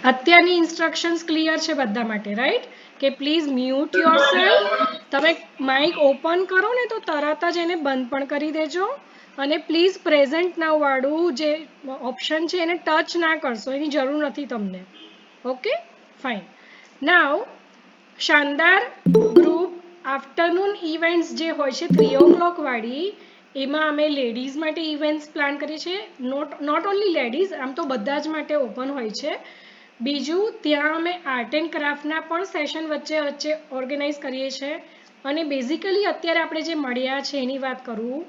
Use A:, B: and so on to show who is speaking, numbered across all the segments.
A: અત્યારની instructions clear છે બધા માટે, રાઈટ? કે પ્લીઝ મ્યુટ યોરસેલ્ફ. તમે માઇક ઓપન કરો ને તો તરત જ એને બંધ પણ કરી દેજો. અને પ્લીઝ પ્રેઝન્ટ નાઉ વાળું જે ઓપ્શન છે એને ટચ ના કરશો, એની જરૂર નથી તમને. Okay, fine. નાવ શાનદાર ગ્રુપ આફ્ટરનૂન ઇવેન્ટ્સ જે હોય છે 3 o'clock વાળી, એમાં અમે લેડીઝ માટે ઇવેન્ટ્સ પ્લાન કરીએ છીએ. નોટ ઓનલી લેડીઝ, આમ તો બધા જ માટે ઓપન હોય છે. બીજું, ત્યાં અમે આર્ટ એન્ડ ક્રાફ્ટના પણ સેશન વચ્ચે વચ્ચે ઓર્ગેનાઇઝ કરીએ છીએ. અને બેઝિકલી અત્યારે આપણે જે મળ્યા છે એની વાત કરું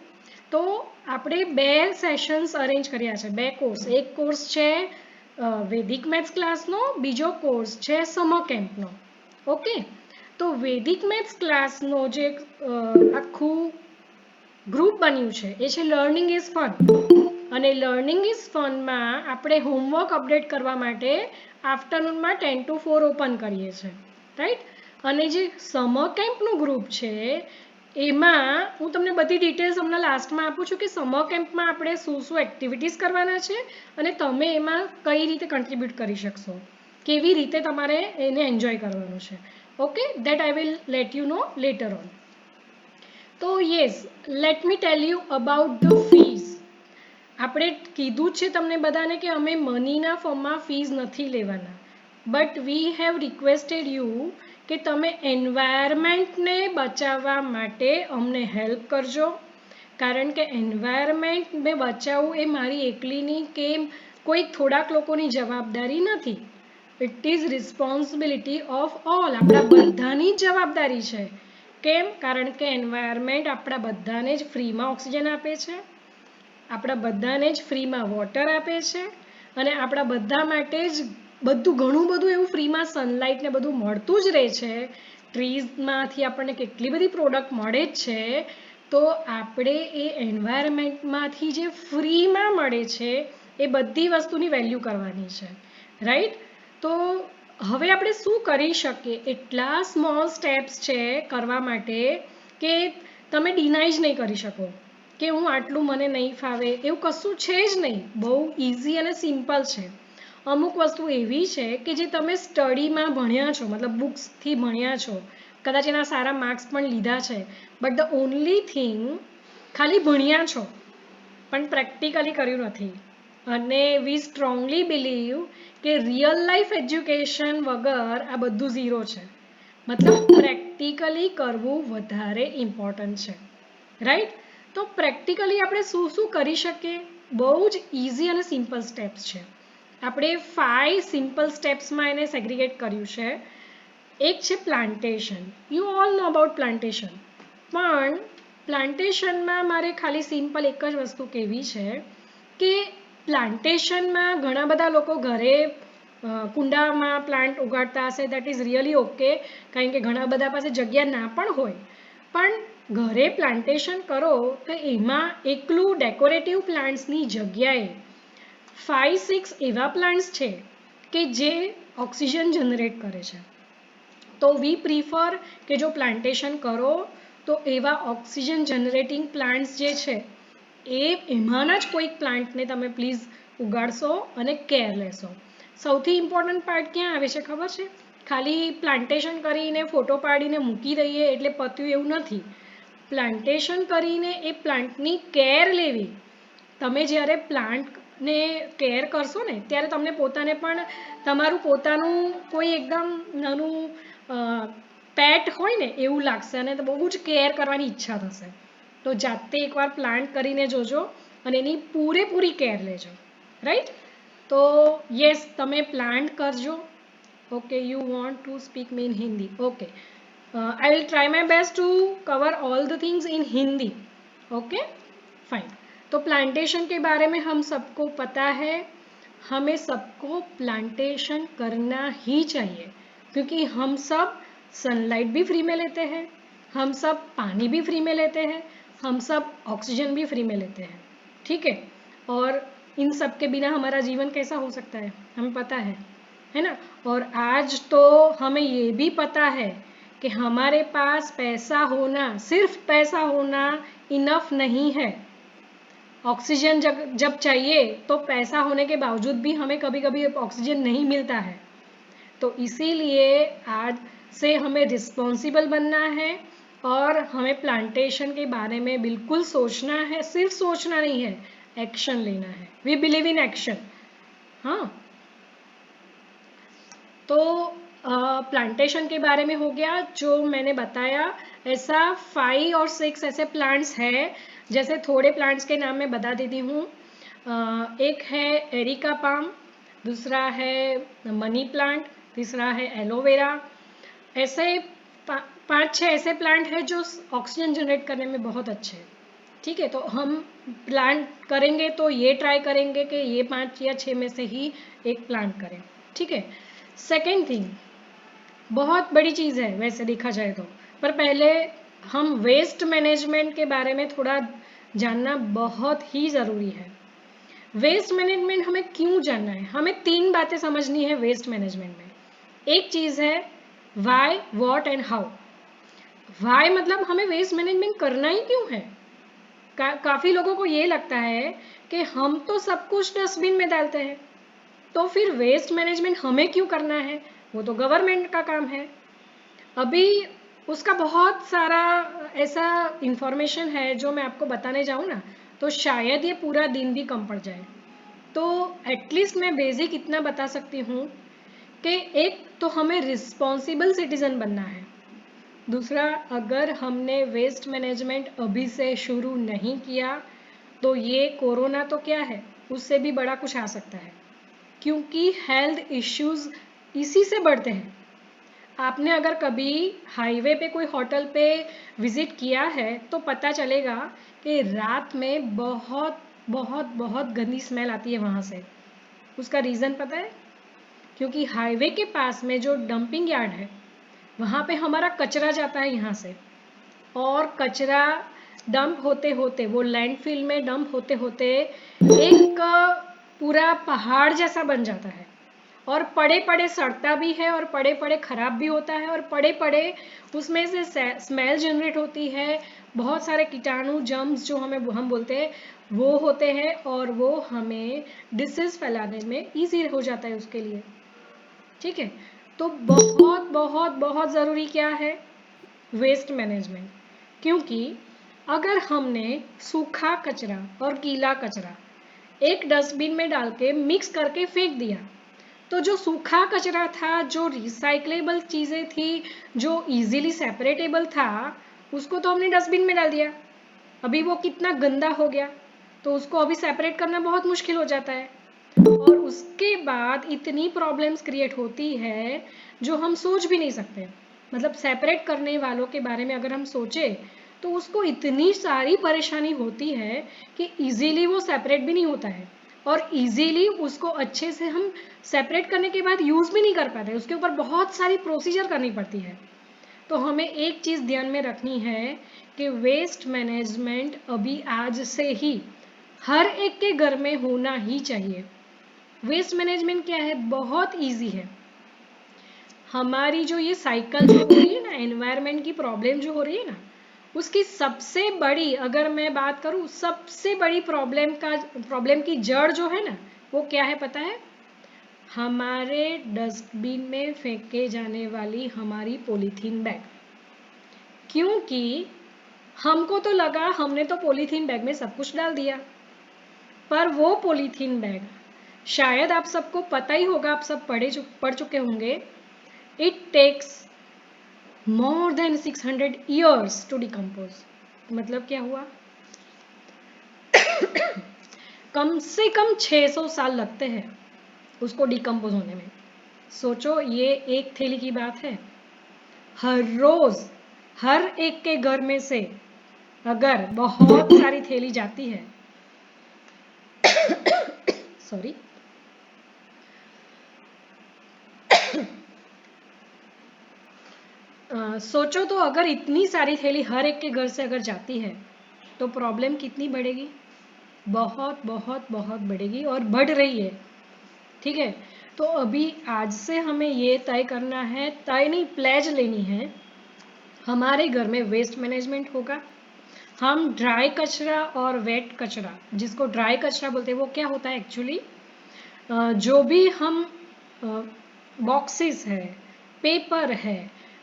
A: તો આપણે 2 સેશન્સ અરેન્જ કર્યા છે, 2 કોર્સ. એક કોર્સ છે વૈદિક મેથ્સ ક્લાસનો, બીજો કોર્સ છે સમર કેમ્પનો. ઓકે, તો વૈદિક મેથ્સ ક્લાસનો જે આખું ગ્રુપ બન્યું છે એ છે લર્નિંગ ઇઝ ફન. અને લર્નિંગ ઇઝ ફનમાં આપણે હોમવર્ક અપડેટ કરવા માટે આફ્ટરનૂનમાં 10 to 4 ઓપન કરીએ છીએ, રાઈટ? અને જે સમર કેમ્પનું ગ્રુપ છે એમાં હું તમને બધી ડિટેલ્સ હમણાં લાસ્ટમાં આપું છું કે સમર કેમ્પમાં આપણે શું શું એક્ટિવિટીઝ કરવાના છે અને તમે એમાં કઈ રીતે કન્ટ્રીબ્યુટ કરી શકશો, કેવી રીતે તમારે એને એન્જોય કરવાનું છે. Okay, that I will let you know later on. તો yes, let me tell you about the fees. આપણે કીધું જ છે તમને બધાને કે અમે મનીના ફોર્મમાં ફીઝ નથી લેવાના, but we have requested you કે તમે એન્વાયરમેન્ટને બચાવવા માટે અમને હેલ્પ કરજો. કારણ કે એન્વાયરમેન્ટને બચાવવું એ મારી એકલીની કે કોઈ થોડાક લોકોની જવાબદારી નથી. It is responsibility of all, આપણા બધાની જ જવાબદારી છે. કેમ? કારણ કે એન્વાયરમેન્ટ આપણા બધાને જ ફ્રીમાં ઓક્સિજન આપે છે, આપણા બધાને જ ફ્રીમાં વોટર આપે છે, અને આપણા બધા માટે જ ઘણું બધું એવું ફ્રીમાં સનલાઇટ ને બધું મળતું જ રહે છે. ટ્રીઝમાંથી આપણને કેટલી બધી પ્રોડક્ટ મળે જ છે. તો આપણે એ એન્વાયરમેન્ટમાંથી જે ફ્રીમાં મળે છે એ બધી વસ્તુની વેલ્યુ કરવાની છે, રાઈટ? તો હવે આપણે શું કરી શકીએ? એટલા સ્મોલ સ્ટેપ્સ છે કરવા માટે કે તમે ડિનાય જ નહીં કરી શકો કે હું આટલું મને નહીં ફાવે, એવું કશું છે જ નહીં. બહુ ઇઝી અને સિમ્પલ છે. અમુક વસ્તુ એવી છે કે જે તમે સ્ટડીમાં ભણ્યા છો, મતલબ બુક્સથી ભણ્યા છો, કદાચ એના સારા માર્ક્સ પણ લીધા છે, બટ ધ ઓનલી થિંગ, ખાલી ભણ્યા છો પણ પ્રેક્ટિકલી કર્યું નથી. અને વી સ્ટ્રોંગલી બિલીવ કે રિયલ લાઈફ એજ્યુકેશન વગર આ બધું ઝીરો છે. મતલબ પ્રેક્ટિકલી કરવું વધારે ઇમ્પોર્ટન્ટ છે, રાઈટ? તો પ્રેક્ટિકલી આપણે શું શું કરી શકીએ? બહુ જ ઇઝી અને સિમ્પલ સ્ટેપ્સ છે. આપણે 5 સિમ્પલ સ્ટેપ્સમાં એને સેગ્રીગેટ કર્યું છે. એક છે plantation. You all know about plantation. પણ પ્લાન્ટેશનમાં મારે ખાલી સિમ્પલ એક જ વસ્તુ કહેવી છે કે પ્લાન્ટેશનમાં ઘણા બધા લોકો ઘરે કુંડામાં પ્લાન્ટ ઉગાડતા હશે, દેટ ઇઝ રિયલી ઓકે, કારણ કે ઘણા બધા પાસે જગ્યા ના પણ હોય. પણ ઘરે પ્લાન્ટેશન કરો તો એમાં એકલું ડેકોરેટિવ પ્લાન્ટ્સની જગ્યાએ 5-6 એવા પ્લાન્ટ્સ છે કે જે ઓક્સિજન જનરેટ કરે છે. તો વી પ્રિફર કે જો પ્લાન્ટેશન કરો તો એવા ઓક્સિજન જનરેટિંગ પ્લાન્ટ્સ જે છે એમાંના જ કોઈક પ્લાન્ટને તમે પ્લીઝ ઉગાડશો અને કેર લેશો. સૌથી ઇમ્પોર્ટન્ટ પાર્ટ ક્યાં આવે છે ખબર છે? ખાલી પ્લાન્ટેશન કરીને ફોટો પાડીને મૂકી દઈએ એટલે પત્યું એવું નથી. પ્લાન્ટેશન કરીને એ પ્લાન્ટની કેર લેવી. તમે જ્યારે પ્લાન્ટને કેર કરશો ને ત્યારે તમને પોતાને પણ તમારું પોતાનું કોઈ એકદમ નાનું પેટ હોય ને એવું લાગશે અને બહુ જ કેર કરવાની ઈચ્છા થશે. તો જાતે એકવાર પ્લાન્ટ કરીને જોજો અને એની પૂરેપૂરી કેર લેજો, રાઈટ? તો યસ, તમે પ્લાન્ટ કરજો. Okay, you want to speak me in Hindi? Okay, I will try my best to cover all the things in Hindi. Okay, fine. तो प्लांटेशन के बारे में हम सबको पता है. हमें सबको प्लांटेशन करना ही चाहिए क्योंकि हम सब सनलाइट भी फ्री में लेते हैं, हम सब पानी भी फ्री में लेते हैं, हम सब ऑक्सीजन भी फ्री में लेते हैं. ठीक है? और इन सब के बिना हमारा जीवन कैसा हो सकता है, हमें पता है ना? और आज तो हमें ये भी पता है कि हमारे पास पैसा होना, सिर्फ पैसा होना इनफ नहीं है. ऑक्सीजन जब चाहिए तो पैसा होने के बावजूद भी हमें कभी कभी ऑक्सीजन नहीं मिलता है। तो इसीलिए आज से हमें रिस्पॉन्सिबल बनना है और हमें प्लांटेशन के बारे में बिल्कुल सोचना है, सिर्फ सोचना नहीं है, एक्शन लेना है। We believe in action. हाँ, तो प्लांटेशन के बारे में हो गया जो मैंने बताया। ऐसा 5 और 6 ऐसे प्लांट्स हैं, जैसे थोड़े प्लांट्स के नाम मैं बता देती हूँ। एक है एरिका पाम, दूसरा है मनी प्लांट, तीसरा है एलोवेरा। ऐसे 5-6 ऐसे प्लांट हैं जो ऑक्सीजन जनरेट करने में बहुत अच्छे हैं। ठीक है, तो हम प्लांट करेंगे तो ये ट्राई करेंगे कि ये 5 या 6 में से ही एक प्लांट करें। ठीक है। सेकेंड थिंग, बहुत बड़ी चीज़ है वैसे देखा जाए तो, पर पहले हम वेस्ट मैनेजमेंट के बारे में थोड़ा जानना बहुत ही ज़रूरी है। वेस्ट मैनेजमेंट हमें क्यों जानना है? हमें 3 बातें समझनी है वेस्ट मैनेजमेंट में। एक चीज़ है why, what and how. Why मतलब हमें वेस्ट मैनेजमेंट करना ही क्यों है। काफ़ी लोगों को ये लगता है कि हम तो सब कुछ डस्टबिन में डालते हैं, तो फिर वेस्ट मैनेजमेंट हमें क्यों करना है, वो तो गवर्नमेंट का काम है। अभी उसका बहुत सारा ऐसा इंफॉर्मेशन है जो मैं आपको बताने जाऊँ ना तो शायद ये पूरा दिन भी कम पड़ जाए। तो एटलीस्ट मैं बेसिक इतना बता सकती हूँ कि एक तो हमें रिस्पॉन्सिबल सिटीज़न बनना है। दूसरा, अगर हमने वेस्ट मैनेजमेंट अभी से शुरू नहीं किया तो ये कोरोना तो क्या है, उससे भी बड़ा कुछ आ सकता है, क्योंकि हेल्थ इश्यूज इसी से बढ़ते हैं। आपने अगर कभी हाईवे पे कोई होटल पे विज़िट किया है तो पता चलेगा कि रात में बहुत बहुत बहुत गंदी स्मेल आती है वहाँ से। उसका रीज़न पता है? क्योंकि हाईवे के पास में जो डंपिंग यार्ड है वहाँ पे हमारा कचरा जाता है यहाँ से, और कचरा डंप होते होते, वो लैंडफिल में डंप होते होते एक पूरा पहाड़ जैसा बन जाता है, और पड़े पड़े सड़ता भी है और पड़े पड़े खराब भी होता है, और पड़े पड़े उसमें से स्मेल जनरेट होती है। बहुत सारे कीटाणु जर्म्स जो हम बोलते हैं वो होते हैं, और वो हमें डिसीज फैलाने में ईजी हो जाता है उसके लिए। ठीक है, तो बहुत बहुत बहुत ज़रूरी क्या है? Waste management. क्योंकि अगर हमने सूखा कचरा और गीला कचरा एक डस्टबिन में डाल के मिक्स करके फेंक दिया, तो जो सूखा कचरा था, जो रिसाइक्लेबल चीज़ें थी, जो इजीली सेपरेटेबल था, उसको तो हमने डस्टबिन में डाल दिया। अभी वो कितना गंदा हो गया, तो उसको अभी सेपरेट करना बहुत मुश्किल हो जाता है, और उसके बाद इतनी प्रॉब्लम्स क्रिएट होती है जो हम सोच भी नहीं सकते। मतलब सेपरेट करने वालों के बारे में अगर हम सोचें तो उसको इतनी सारी परेशानी होती है कि इजीली वो सेपरेट भी नहीं होता है, और इजीली उसको अच्छे से हम सेपरेट करने के बाद यूज़ भी नहीं कर पाते, उसके ऊपर बहुत सारी प्रोसीजर करनी पड़ती है। तो हमें एक चीज़ ध्यान में रखनी है कि वेस्ट मैनेजमेंट अभी आज से ही हर एक के घर में होना ही चाहिए। वेस्ट मैनेजमेंट क्या है? बहुत इजी है। हमारी जो ये साइकिल जो हो रही है ना, एनवायरनमेंट की प्रॉब्लम जो हो रही है ना, उसकी सबसे बड़ी, अगर मैं बात करूँ, सबसे बड़ी प्रॉब्लम की जड़ जो है ना, वो क्या है पता है? हमारे डस्टबिन में फेंके जाने वाली हमारी पॉलीथीन बैग। क्योंकि हमको तो लगा हमने तो पॉलीथीन बैग में सब कुछ डाल दिया, पर वो पॉलीथीन बैग, शायद आप सबको पता ही होगा, आप सब पढ़ चुके होंगे, it takes more than 600 years to decompose. मतलब क्या हुआ? कम से कम 600 साल लगते हैं उसको डिकम्पोज होने में। सोचो, ये एक थैली की बात है। हर रोज हर एक के घर में से अगर बहुत सारी थैली जाती है सॉरी, सोचो तो अगर इतनी सारी थैली हर एक के घर से अगर जाती है तो प्रॉब्लम कितनी बढ़ेगी? बहुत बहुत बहुत बढ़ेगी, और बढ़ रही है। ठीक है, तो अभी आज से हमें ये तय करना है, तय नहीं, प्लेज लेनी है, हमारे घर में वेस्ट मैनेजमेंट होगा, हम ड्राई कचरा और वेट कचरा, जिसको ड्राई कचरा बोलते हैं, वो क्या होता है एक्चुअली, जो भी हम बॉक्सेस है, पेपर है,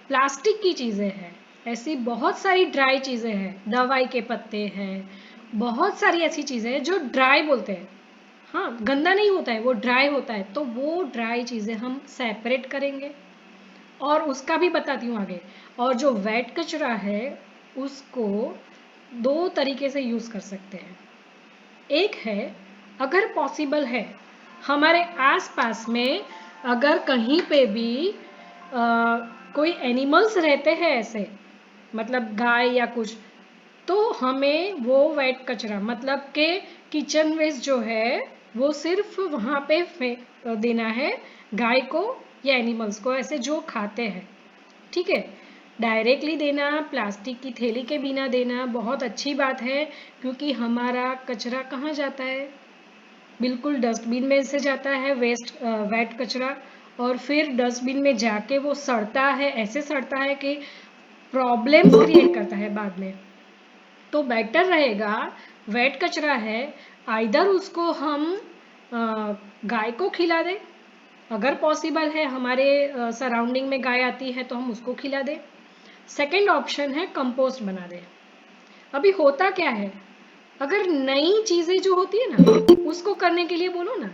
A: प्लास्टिक की चीज़ें हैं, ऐसी बहुत सारी ड्राई चीज़ें हैं, दवाई के पत्ते हैं, बहुत सारी ऐसी चीज़ें हैं जो ड्राई बोलते हैं। हाँ, गंदा नहीं होता है, वो ड्राई होता है, तो वो ड्राई चीज़ें हम सेपरेट करेंगे और उसका भी बताती हूँ आगे। और जो वेट कचरा है उसको दो तरीके से यूज़ कर सकते हैं। एक है, अगर पॉसिबल है हमारे आसपास में अगर कहीं पे भी कोई एनिमल्स रहते हैं ऐसे, मतलब गाय या कुछ, तो हमें वो वेट कचरा मतलब के किचन वेस्ट जो है वो सिर्फ वहाँ पे फेंक देना है, गाय को या एनिमल्स को, ऐसे जो खाते हैं, ठीक है। डायरेक्टली देना, प्लास्टिक की थैली के बिना देना बहुत अच्छी बात है, क्योंकि हमारा कचरा कहाँ जाता है, बिल्कुल डस्टबिन में से जाता है, वेट कचरा, और फिर डस्टबिन में जाके वो सड़ता है, ऐसे सड़ता है कि प्रॉब्लम्स क्रिएट करता है बाद में। तो बेटर रहेगा, वेट कचरा है, आइदर उसको हम गाय को खिला दें, अगर पॉसिबल है हमारे सराउंडिंग में गाय आती है तो हम उसको खिला दें। सेकंड ऑप्शन है कंपोस्ट बना दें। अभी होता क्या है, अगर नई चीज़ें जो होती है ना उसको करने के लिए बोलो ना,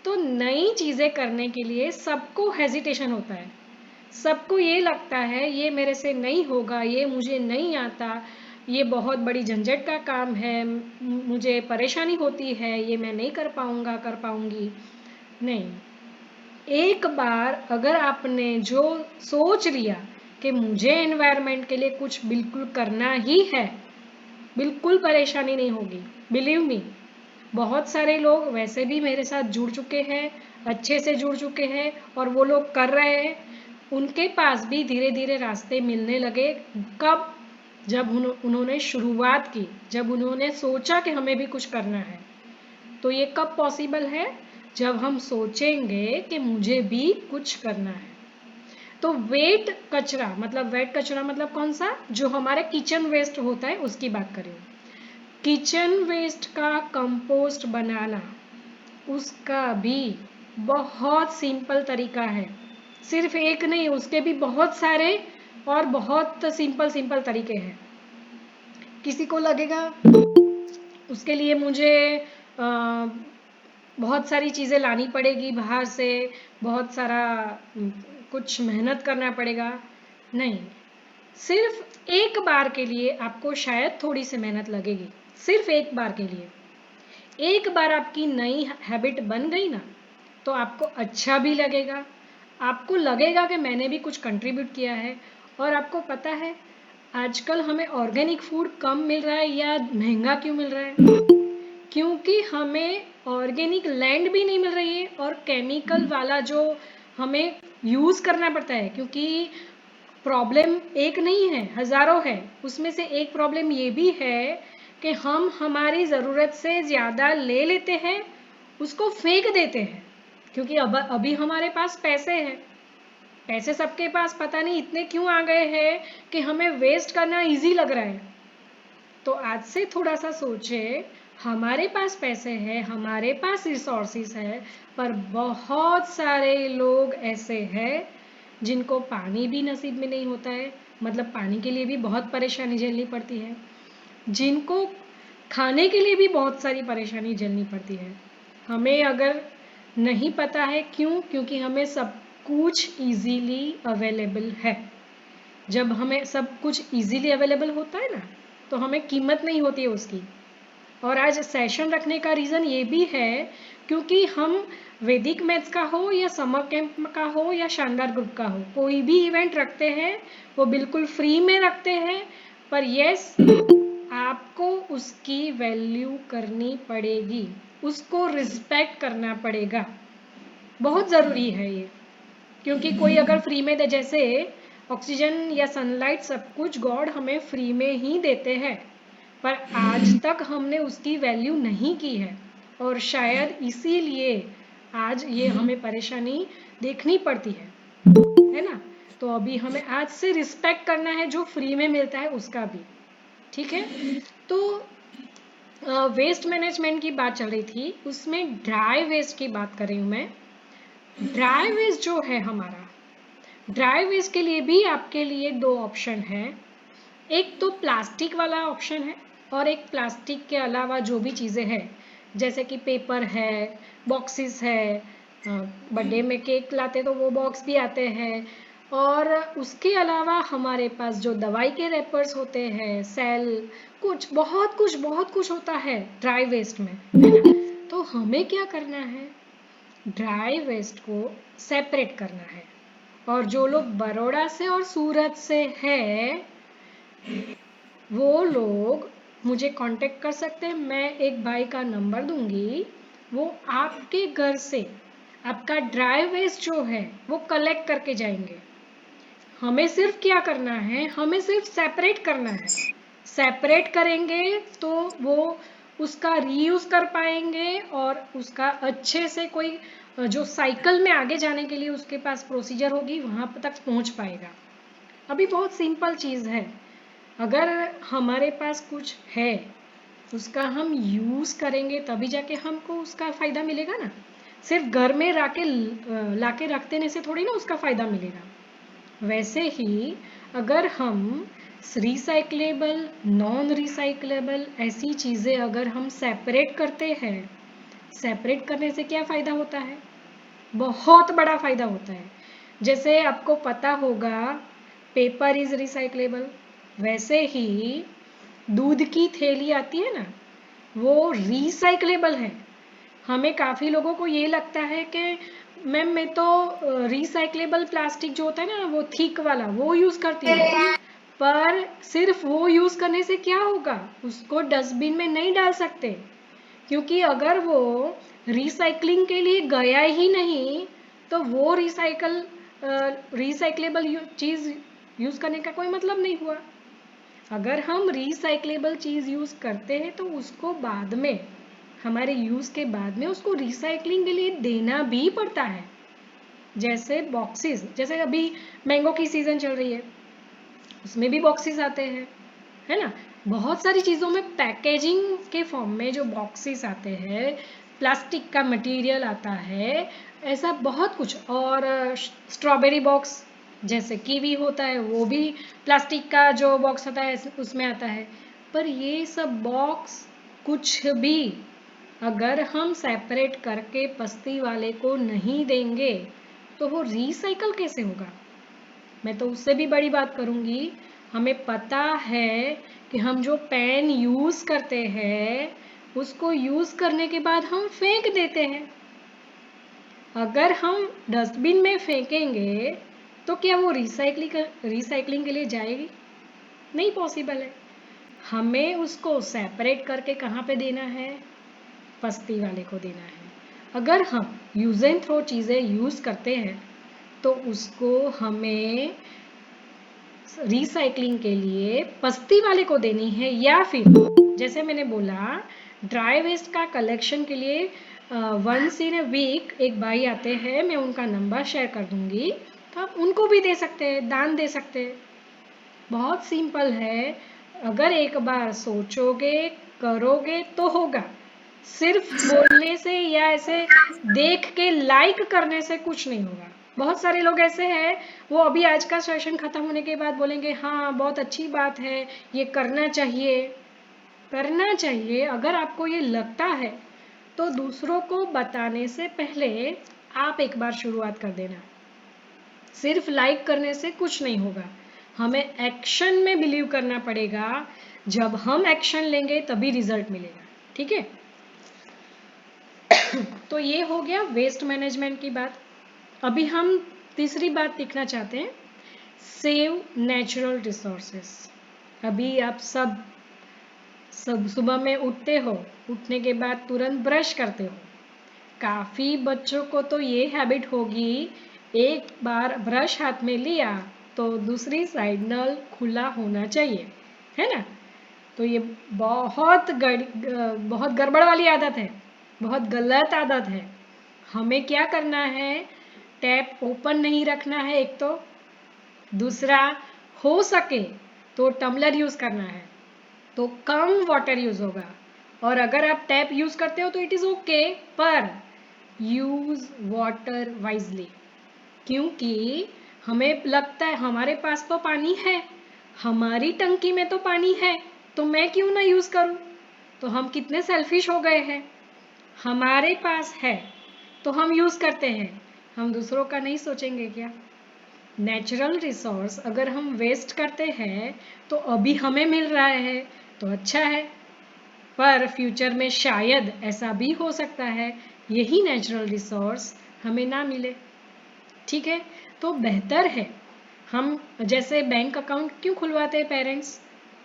A: तो नई चीज़ें करने के लिए सबको हेजिटेशन होता है, सबको ये लगता है ये मेरे से नहीं होगा, ये मुझे नहीं आता, ये बहुत बड़ी झंझट का काम है, मुझे परेशानी होती है, ये मैं नहीं कर पाऊंगा, कर पाऊंगी नहीं। एक बार अगर आपने जो सोच लिया कि मुझे एनवायरनमेंट के लिए कुछ बिल्कुल करना ही है, बिल्कुल परेशानी नहीं होगी। बिलीव मी, बहुत सारे लोग वैसे भी मेरे साथ जुड़ चुके हैं, अच्छे से जुड़ चुके हैं, और वो लोग कर रहे हैं, उनके पास भी धीरे धीरे रास्ते मिलने लगे। कब? जब उन्होंने शुरुआत की, जब उन्होंने सोचा कि हमें भी कुछ करना है। तो ये कब पॉसिबल है? जब हम सोचेंगे कि मुझे भी कुछ करना है। तो वेट कचरा मतलब कौन सा, जो हमारे किचन वेस्ट होता है उसकी बात करें। किचन वेस्ट का कंपोस्ट बनाना, उसका भी बहुत सिंपल तरीका है, सिर्फ एक नहीं, उसके भी बहुत सारे और बहुत सिंपल सिंपल तरीके हैं। किसी को लगेगा उसके लिए मुझे बहुत सारी चीज़ें लानी पड़ेगी बाहर से, बहुत सारा कुछ मेहनत करना पड़ेगा, नहीं, सिर्फ एक बार के लिए आपको शायद थोड़ी सी मेहनत लगेगी, सिर्फ एक बार के लिए। एक बार आपकी नई हैबिट बन गई ना, तो आपको अच्छा भी लगेगा, आपको लगेगा कि मैंने भी कुछ कंट्रीब्यूट किया है। और आपको पता है आजकल हमें ऑर्गेनिक फूड कम मिल रहा है या महंगा क्यों मिल रहा है? क्योंकि हमें ऑर्गेनिक लैंड भी नहीं मिल रही है, और केमिकल वाला जो हमें यूज़ करना पड़ता है, क्योंकि प्रॉब्लम एक नहीं है, हज़ारों है। उसमें से एक प्रॉब्लम ये भी है कि हम हमारी ज़रूरत से ज़्यादा ले लेते हैं, उसको फेंक देते हैं, क्योंकि अभी हमारे पास पैसे हैं, पैसे सबके पास पता नहीं इतने क्यों आ गए हैं कि हमें वेस्ट करना इजी लग रहा है। तो आज से थोड़ा सा सोचे, हमारे पास पैसे हैं, हमारे पास रिसोर्सेस है, पर बहुत सारे लोग ऐसे हैं जिनको पानी भी नसीब में नहीं होता है, मतलब पानी के लिए भी बहुत परेशानी झेलनी पड़ती है, जिनको खाने के लिए भी बहुत सारी परेशानी झेलनी पड़ती है। हमें अगर नहीं पता है क्यों, क्योंकि हमें सब कुछ इजीली अवेलेबल है। जब हमें सब कुछ इजीली अवेलेबल होता है ना, तो हमें कीमत नहीं होती है उसकी। और आज सेशन रखने का रीज़न ये भी है क्योंकि हम वैदिक मैथ्स का हो या समर कैंप का हो या शानदार ग्रुप का हो, कोई भी इवेंट रखते हैं वो बिल्कुल फ्री में रखते हैं, पर यस, आपको उसकी वैल्यू करनी पड़ेगी, उसको रिस्पेक्ट करना पड़ेगा, बहुत ज़रूरी है ये। क्योंकि कोई अगर फ्री में दे, जैसे ऑक्सीजन या सनलाइट, सब कुछ गॉड हमें फ्री में ही देते हैं, पर आज तक हमने उसकी वैल्यू नहीं की है, और शायद इसीलिए आज ये हमें परेशानी देखनी पड़ती है ना। तो अभी हमें आज से रिस्पेक्ट करना है जो फ्री में मिलता है उसका भी। ठीक है। तो वेस्ट मैनेजमेंट की बात चल रही थी, उसमें ड्राई वेस्ट की बात कर रही हूँ मैं। ड्राई वेस्ट जो है हमारा, ड्राई वेस्ट के लिए भी आपके लिए दो ऑप्शन है। एक तो प्लास्टिक वाला ऑप्शन है और एक प्लास्टिक के अलावा जो भी चीज़ें हैं, जैसे कि पेपर है, बॉक्सेस है, बर्थडे में केक लाते तो वो बॉक्स भी आते हैं, और उसके अलावा हमारे पास जो दवाई के रैपर्स होते हैं, सेल, बहुत कुछ होता है ड्राई वेस्ट में, है ना। तो हमें क्या करना है, ड्राई वेस्ट को सेपरेट करना है। और जो लोग बड़ौदा से और सूरत से हैं, वो लोग मुझे कांटेक्ट कर सकते हैं। मैं एक भाई का नंबर दूंगी, वो आपके घर से आपका ड्राई वेस्ट जो है वो कलेक्ट करके जाएंगे। हमें सिर्फ क्या करना है, हमें सिर्फ सेपरेट करना है। सेपरेट करेंगे तो वो उसका रीयूज कर पाएंगे और उसका अच्छे से कोई जो साइकिल में आगे जाने के लिए उसके पास प्रोसीजर होगी, वहाँ तक पहुँच पाएगा। अभी बहुत सिंपल चीज़ है, अगर हमारे पास कुछ है उसका हम यूज़ करेंगे तभी जाके हमको उसका फ़ायदा मिलेगा ना। सिर्फ घर में लाके रख देने से थोड़ी ना उसका फ़ायदा मिलेगा। वैसे ही अगर हम रिसाइक्लेबल, नॉन रिसाइक्लेबल ऐसी चीज़ें अगर हम सेपरेट करते हैं, सेपरेट करने से क्या फ़ायदा होता है, बहुत बड़ा फ़ायदा होता है। जैसे आपको पता होगा पेपर इज़ रिसाइक्लेबल, वैसे ही दूध की थैली आती है ना, वो रिसाइक्लेबल है। हमें काफ़ी लोगों को ये लगता है कि मैम मैं तो रिसाइक्लेबल प्लास्टिक जो होता है ना वो थिक वाला वो यूज़ करती हूँ, पर सिर्फ वो यूज़ करने से क्या होगा, उसको डस्टबिन में नहीं डाल सकते, क्योंकि अगर वो रिसाइकलिंग के लिए गया ही नहीं तो वो रिसाइक्लेबल चीज़ यूज़ करने का कोई मतलब नहीं हुआ। अगर हम रिसाइक्लेबल चीज़ यूज़ करते हैं तो उसको बाद में, हमारे यूज़ के बाद में उसको रिसाइकलिंग के लिए देना भी पड़ता है। जैसे बॉक्सेस, जैसे अभी मैंगो की सीज़न चल रही है, उसमें भी बॉक्सेस आते हैं, है ना। बहुत सारी चीज़ों में पैकेजिंग के फॉर्म में जो बॉक्सेस आते हैं, प्लास्टिक का मटेरियल आता है, ऐसा बहुत कुछ। और स्ट्रॉबेरी बॉक्स जैसे कीवी होता है वो भी प्लास्टिक का जो बॉक्स होता है उसमें आता है। पर ये सब बॉक्स कुछ भी अगर हम सेपरेट करके बस्ती वाले को नहीं देंगे तो वो रिसाइकल कैसे होगा। मैं तो उससे भी बड़ी बात करूँगी, हमें पता है कि हम जो पेन यूज़ करते हैं उसको यूज़ करने के बाद हम फेंक देते हैं। अगर हम डस्टबिन में फेंकेंगे तो क्या वो रिसाइकलिंग के लिए जाएगी, नहीं पॉसिबल है। हमें उसको सेपरेट करके कहाँ पे देना है, बस्ती वाले को देना है। अगर हम यूज़ एंड थ्रो चीज़ें यूज़ करते हैं तो उसको हमें रिसाइकलिंग के लिए बस्ती वाले को देनी है, या फिर जैसे मैंने बोला ड्राई वेस्ट का कलेक्शन के लिए वंस इन अ वीक एक भाई आते हैं, मैं उनका नंबर शेयर कर दूंगी, तो आप उनको भी दे सकते हैं, दान दे सकते हैं। बहुत सिंपल है, अगर एक बार सोचोगे करोगे तो होगा। सिर्फ बोलने से या ऐसे देख के लाइक करने से कुछ नहीं होगा। बहुत सारे लोग ऐसे हैं, वो अभी आज का सेशन खत्म होने के बाद बोलेंगे हाँ बहुत अच्छी बात है, ये करना चाहिए। करना चाहिए, अगर आपको ये लगता है तो दूसरों को बताने से पहले आप एक बार शुरुआत कर देना। सिर्फ लाइक करने से कुछ नहीं होगा, हमें एक्शन में बिलीव करना पड़ेगा। जब हम एक्शन लेंगे तभी रिजल्ट मिलेगा, ठीक है। तो ये हो गया वेस्ट मैनेजमेंट की बात। अभी हम तीसरी बात सीखना चाहते हैं, सेव नेचुरल रिसोर्सेस। अभी आप सब सुबह में उठते हो, उठने के बाद तुरंत ब्रश करते हो। काफ़ी बच्चों को तो ये हैबिट होगी, एक बार ब्रश हाथ में लिया तो दूसरी साइड नल खुला होना चाहिए, है ना। तो ये बहुत गड़बड़ वाली आदत है, बहुत गलत आदत है। हमें क्या करना है, टैप ओपन नहीं रखना है एक तो, दूसरा हो सके तो टम्बलर यूज़ करना है। तो कम वाटर यूज होगा। और अगर आप टैप यूज करते हो तो इट इज ओके, पर यूज वाटर वाइजली, क्योंकि हमें लगता है हमारे पास तो पानी है, हमारी टंकी में तो पानी है, तो मैं क्यों ना यूज करूं। तो हम कितने सेल्फिश हो गए हैं, हमारे पास है तो हम यूज करते हैं, हम दूसरों का नहीं सोचेंगे क्या। नेचुरल रिसोर्स अगर हम वेस्ट करते हैं तो अभी हमें मिल रहा है तो अच्छा है, पर फ्यूचर में शायद ऐसा भी हो सकता है यही नेचुरल रिसोर्स हमें ना मिले। ठीक है, तो बेहतर है हम, जैसे बैंक अकाउंट क्यों खुलवाते हैं पेरेंट्स,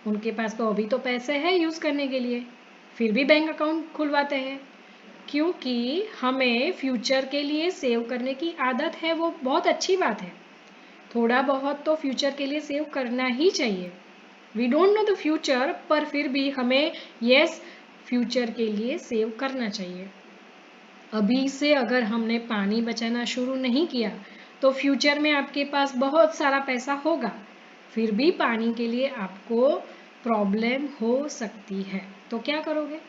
A: उनके पास तो अभी तो पैसे हैं यूज करने के लिए, फिर भी बैंक अकाउंट खुलवाते हैं, क्योंकि हमें फ्यूचर के लिए सेव करने की आदत है। वो बहुत अच्छी बात है, थोड़ा बहुत तो फ्यूचर के लिए सेव करना ही चाहिए। We don't know the future, पर फिर भी हमें यस फ्यूचर के लिए सेव करना चाहिए। अभी से अगर हमने पानी बचाना शुरू नहीं किया तो फ्यूचर में आपके पास बहुत सारा पैसा होगा, फिर भी पानी के लिए आपको प्रॉब्लम हो सकती है, तो क्या करोगे।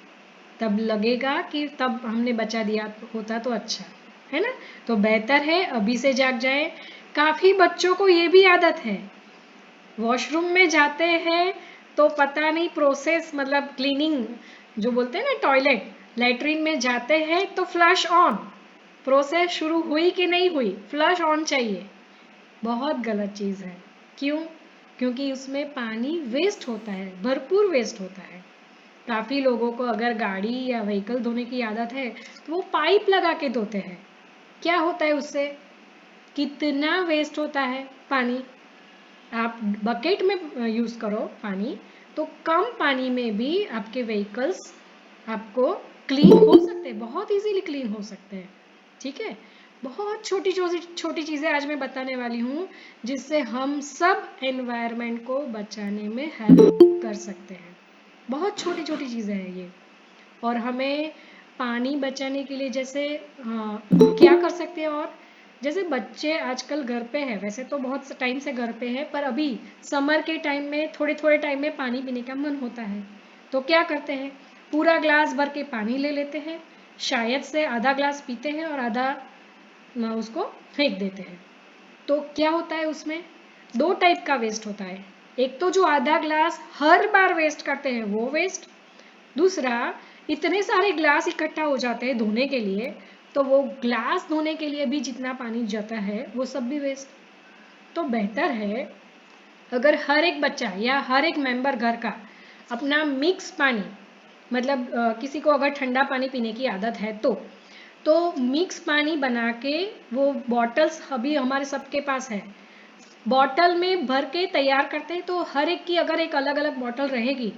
A: तब लगेगा कि तब हमने बचा दिया होता तो अच्छा है ना। तो बेहतर है अभी से जाग जाए। काफी बच्चों को ये भी आदत है, वॉशरूम में जाते हैं तो पता नहीं प्रोसेस, मतलब क्लीनिंग जो बोलते हैं ना, टॉयलेट लेटरिन में जाते हैं तो फ्लश ऑन, प्रोसेस शुरू हुई कि नहीं हुई, फ्लश ऑन चाहिए। बहुत गलत चीज़ है। क्यों? क्योंकि उसमें पानी वेस्ट होता है, भरपूर वेस्ट होता है। काफ़ी लोगों को अगर गाड़ी या व्हीकल धोने की आदत है तो वो पाइप लगा के धोते हैं। क्या होता है उससे, कितना वेस्ट होता है पानी। आप बकेट में यूज़ करो पानी तो कम पानी में भी आपके व्हीकल्स आपको क्लीन हो सकते हैं, बहुत इजीली क्लीन हो सकते हैं। ठीक है, बहुत छोटी छोटी छोटी चीज़ें आज मैं बताने वाली हूँ जिससे हम सब एनवायरनमेंट को बचाने में हेल्प कर सकते हैं। बहुत छोटी छोटी चीज़ें हैं ये। और हमें पानी बचाने के लिए जैसे क्या कर सकते हैं, और जैसे बच्चे आजकल घर पे है, वैसे तो बहुत टाइम से घर पे है, पर अभी समर के टाइम में थोड़े थोड़े टाइम में पानी पीने का मन होता है, तो क्या करते हैं, पूरा ग्लास भर के पानी ले लेते हैं, शायद से आधा ग्लास पीते हैं और आधा उसको फेंक देते हैं। तो क्या होता है उसमें, दो टाइप का वेस्ट होता है। एक तो जो आधा ग्लास हर बार वेस्ट करते हैं वो वेस्ट, दूसरा इतने सारे ग्लास इकट्ठा हो जाते हैं धोने के लिए, तो वो ग्लास धोने के लिए भी जितना पानी जाता है वो सब भी वेस्ट। तो बेहतर है अगर हर एक बच्चा या हर एक मेंबर घर का अपना मिक्स पानी, मतलब किसी को अगर ठंडा पानी पीने की आदत है तो मिक्स पानी बना के, वो बॉटल्स अभी हमारे सबके पास है, बॉटल में भर के तैयार करते हैं, तो हर एक की अगर एक अलग अलग बॉटल रहेगी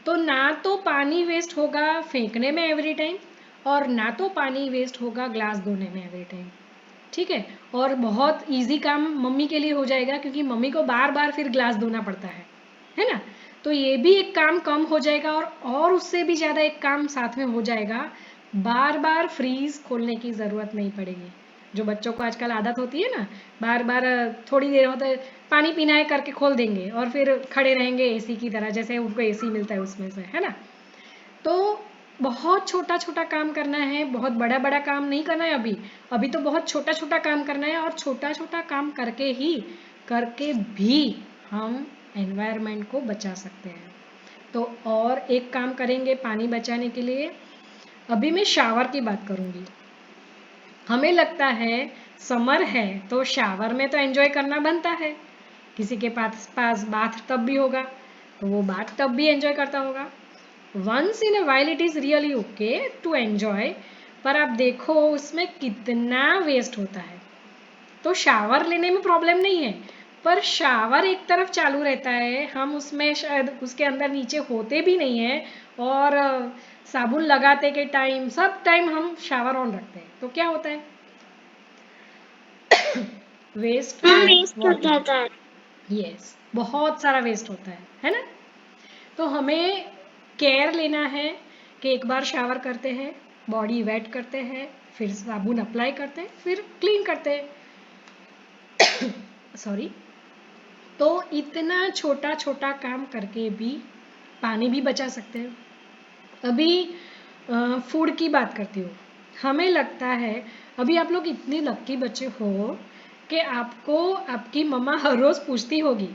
A: तो ना तो पानी वेस्ट होगा फेंकने में एवरी टाइम, और ना तो पानी वेस्ट होगा ग्लास धोने में एवरी टाइम। ठीक है, और बहुत इजी काम मम्मी के लिए हो जाएगा, क्योंकि मम्मी को बार बार फिर ग्लास धोना पड़ता है ना। तो ये भी एक काम कम हो जाएगा, और उससे भी ज़्यादा एक काम साथ में हो जाएगा, बार बार फ्रीज खोलने की ज़रूरत नहीं पड़ेगी। जो बच्चों को आजकल आदत होती है ना, बार बार थोड़ी देर होता है पानी पीना है करके खोल देंगे और फिर खड़े रहेंगे एसी की तरह, जैसे उनको एसी मिलता है उसमें से, है ना। तो बहुत छोटा छोटा काम करना है, बहुत बड़ा बड़ा काम नहीं करना है अभी। अभी तो बहुत छोटा छोटा काम करना है, और छोटा छोटा काम करके भी हम एनवायरनमेंट को बचा सकते हैं। तो और एक काम करेंगे पानी बचाने के लिए, अभी मैं शावर की बात करूंगी। हमें लगता है समर है तो शावर में तो एंजॉय करना बनता है, किसी के पास बाथ टब भी होगा तो वो बाथ टब भी एंजॉय करता होगा। Once in a while it is really okay to enjoy, पर आप देखो उसमें कितना वेस्ट होता है। तो शावर लेने में प्रॉब्लम नहीं है, पर शावर एक तरफ चालू रहता है, हम उसमें शायद उसके अंदर नीचे होते भी नहीं है, और साबुन लगाते के टाइम सब टाइम हम शावर ऑन रखते हैं, तो क्या होता है वेस्ट
B: वेस्ट हो
A: वाटर।
B: जाता है।
A: यस, बहुत सारा वेस्ट होता है ना। तो हमें केयर लेना है कि एक बार शावर करते हैं, बॉडी वेट करते हैं, फिर साबुन अप्लाई करते हैं, फिर क्लीन करते हैं। सॉरी। तो इतना छोटा छोटा काम करके भी पानी भी बचा सकते हैं। अभी फूड की बात करती हूँ। हमें लगता है अभी आप लोग इतने लक्की बच्चे हो कि आपको आपकी मम्मा हर रोज़ पूछती होगी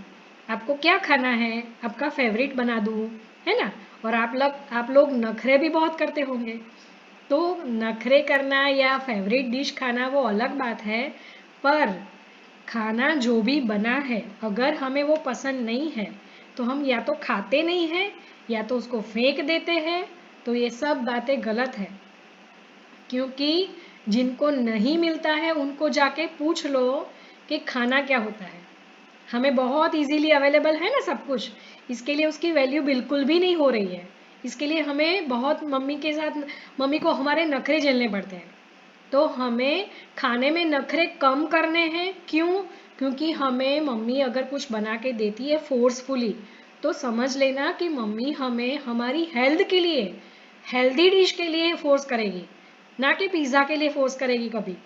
A: आपको क्या खाना है, आपका फेवरेट बना दूँ, है ना। और आप लोग नखरे भी बहुत करते होंगे। तो नखरे करना या फेवरेट डिश खाना वो अलग बात है, पर खाना जो भी बना है अगर हमें वो पसंद नहीं है तो हम या तो खाते नहीं हैं या तो उसको फेंक देते हैं। तो ये सब बातें गलत है, क्योंकि जिनको नहीं मिलता है उनको जाके पूछ लो कि खाना क्या होता है। हमें बहुत इजीली अवेलेबल है ना सब कुछ, इसके लिए उसकी वैल्यू बिल्कुल भी नहीं हो रही है। इसके लिए हमें बहुत मम्मी को हमारे नखरे झेलने पड़ते हैं। तो हमें खाने में नखरे कम करने हैं। क्यों? क्योंकि हमें मम्मी अगर कुछ बना के देती है फोर्सफुली तो समझ लेना कि मम्मी हमें हमारी हेल्थ के लिए, हेल्दी डिश के लिए फोर्स करेगी, ना कि पिज़्ज़ा के लिए फोर्स करेगी कभी,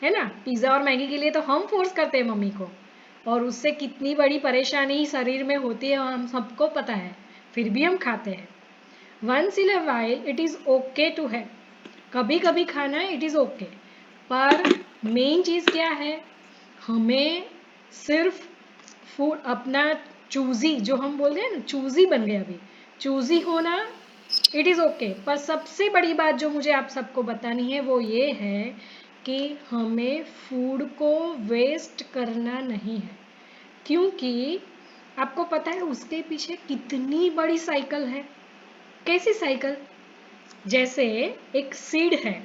A: है ना। पिज़्ज़ा और मैगी के लिए तो हम फोर्स करते हैं मम्मी को, और उससे कितनी बड़ी परेशानी शरीर में होती है हम सबको पता है, फिर भी हम खाते हैं। Once in a while it is okay to है, कभी कभी खाना है, इट इज़ ओके। पर मेन चीज़ क्या है, हमें सिर्फ फूड अपना चूजी, जो हम बोल रहे हैं ना, चूजी बन गए अभी, चूजी होना इट इज़ ओके। पर सबसे बड़ी बात जो मुझे आप सबको बतानी है वो ये है कि हमें फूड को वेस्ट करना नहीं है, क्योंकि आपको पता है उसके पीछे कितनी बड़ी साइकिल है। कैसी साइकिल? जैसे एक सीड है,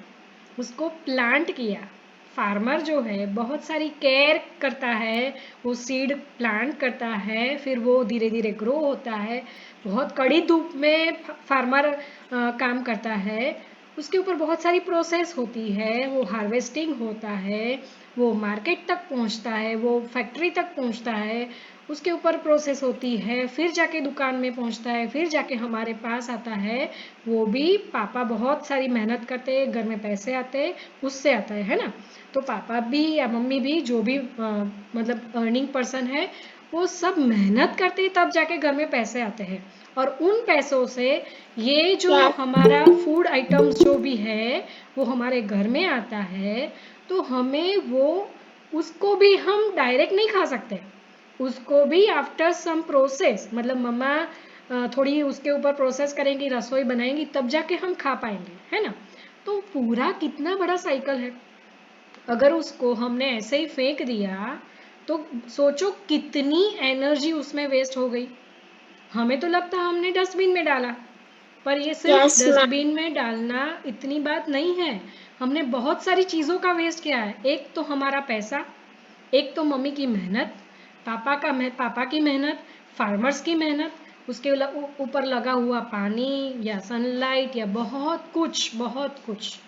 A: उसको प्लांट किया, फार्मर जो है बहुत सारी केयर करता है, वो सीड प्लांट करता है, फिर वो धीरे धीरे ग्रो होता है, बहुत कड़ी धूप में फार्मर काम करता है, उसके ऊपर बहुत सारी प्रोसेस होती है, वो हार्वेस्टिंग होता है, वो मार्केट तक पहुंचता है, वो फैक्ट्री तक पहुंचता है, उसके ऊपर प्रोसेस होती है, फिर जाके दुकान में पहुंचता है, फिर जाके हमारे पास आता है। वो भी पापा बहुत सारी मेहनत करते हैं, घर में पैसे आते हैं, उससे आता है ना। तो पापा भी या मम्मी भी जो भी मतलब अर्निंग पर्सन है, वो सब मेहनत करते हैं, तब जाके घर में पैसे आते हैं। और उन पैसों से ये जो हमारा फूड आइटम्स जो भी है वो हमारे घर में आता है, तो हमें वो उसको भी हम डायरेक्ट नहीं खा सकते, उसको भी आफ्टर सम प्रोसेस, मतलब मम्मा थोड़ी उसके ऊपर प्रोसेस करेंगी, रसोई बनाएंगी, तब जाके हम खा पाएंगे, है ना। तो पूरा कितना बड़ा साइकिल है। अगर उसको हमने ऐसे ही फेंक दिया तो सोचो कितनी एनर्जी उसमें वेस्ट हो गई। हमें तो लगता हमने डस्टबिन में डाला, पर ये सिर्फ डस्टबिन में डालना इतनी बात नहीं है, हमने बहुत सारी चीज़ों का वेस्ट किया है। एक तो हमारा पैसा, एक तो मम्मी की मेहनत, पापा की मेहनत, फार्मर्स की मेहनत, उसके ऊपर लगा हुआ पानी या सनलाइट या बहुत कुछ,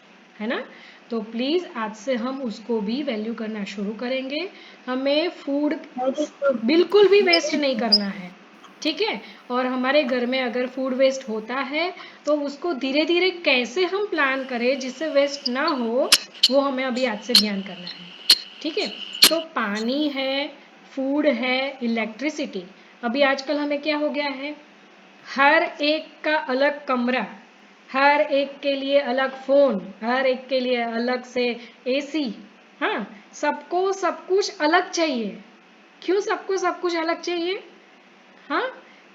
A: है ना। तो प्लीज़ आज से हम उसको भी वैल्यू करना शुरू करेंगे। हमें फूड बिल्कुल भी वेस्ट नहीं करना है, ठीक है। और हमारे घर में अगर फूड वेस्ट होता है तो उसको धीरे धीरे कैसे हम प्लान करें जिससे वेस्ट ना हो, वो हमें अभी आज से ध्यान करना है, ठीक है। तो पानी है, फूड है, इलेक्ट्रिसिटी। अभी आजकल हमें क्या हो गया है, हर एक का अलग कमरा, हर एक के लिए अलग फ़ोन, हर एक के लिए अलग से एसी, हाँ, सबको सब कुछ अलग चाहिए। क्यों सबको सब कुछ अलग चाहिए? हाँ,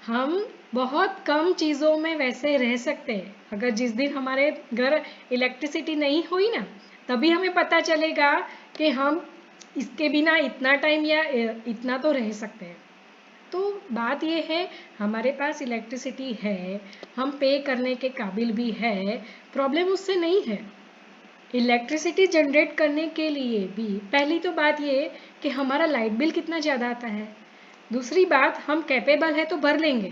A: हम बहुत कम चीज़ों में वैसे रह सकते हैं। अगर जिस दिन हमारे घर इलेक्ट्रिसिटी नहीं हुई ना, तभी हमें पता चलेगा कि हम इसके बिना इतना टाइम या इतना तो रह सकते हैं। तो बात ये है, हमारे पास इलेक्ट्रिसिटी है, हम पे करने के काबिल भी है, प्रॉब्लम उससे नहीं है। इलेक्ट्रिसिटी जनरेट करने के लिए भी पहली तो बात ये कि हमारा लाइट बिल कितना ज़्यादा आता है, दूसरी बात हम कैपेबल है तो भर लेंगे,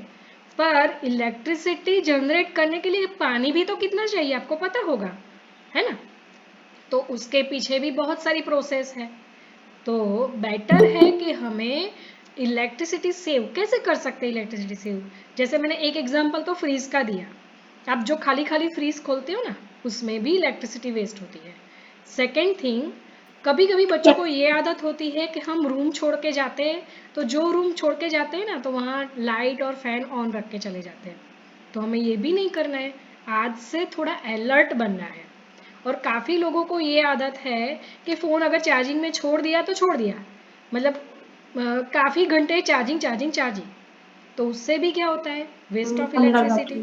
A: पर इलेक्ट्रिसिटी जनरेट करने के लिए पानी भी तो कितना चाहिए आपको पता होगा, है ना। तो उसके पीछे भी बहुत सारी प्रोसेस है। तो बेटर है कि हमें इलेक्ट्रिसिटी सेव कैसे कर सकते हैं। इलेक्ट्रिसिटी सेव जैसे मैंने एक एग्जांपल तो फ्रीज का दिया, आप जो खाली खाली फ्रीज खोलते हो ना, उसमें भी इलेक्ट्रिसिटी वेस्ट होती है। सेकेंड थिंग, कभी कभी बच्चों को ये आदत होती है कि हम रूम छोड़ के जाते हैं, तो जो रूम छोड़ के जाते हैं ना, तो वहाँ लाइट और फैन ऑन रख के चले जाते हैं। तो हमें ये भी नहीं करना है, आज से थोड़ा अलर्ट बनना है। और काफ़ी लोगों को ये आदत है कि फ़ोन अगर चार्जिंग में छोड़ दिया तो छोड़ दिया, मतलब काफ़ी घंटे चार्जिंग चार्जिंग चार्जिंग, तो उससे भी क्या होता है, वेस्ट ऑफ इलेक्ट्रिसिटी,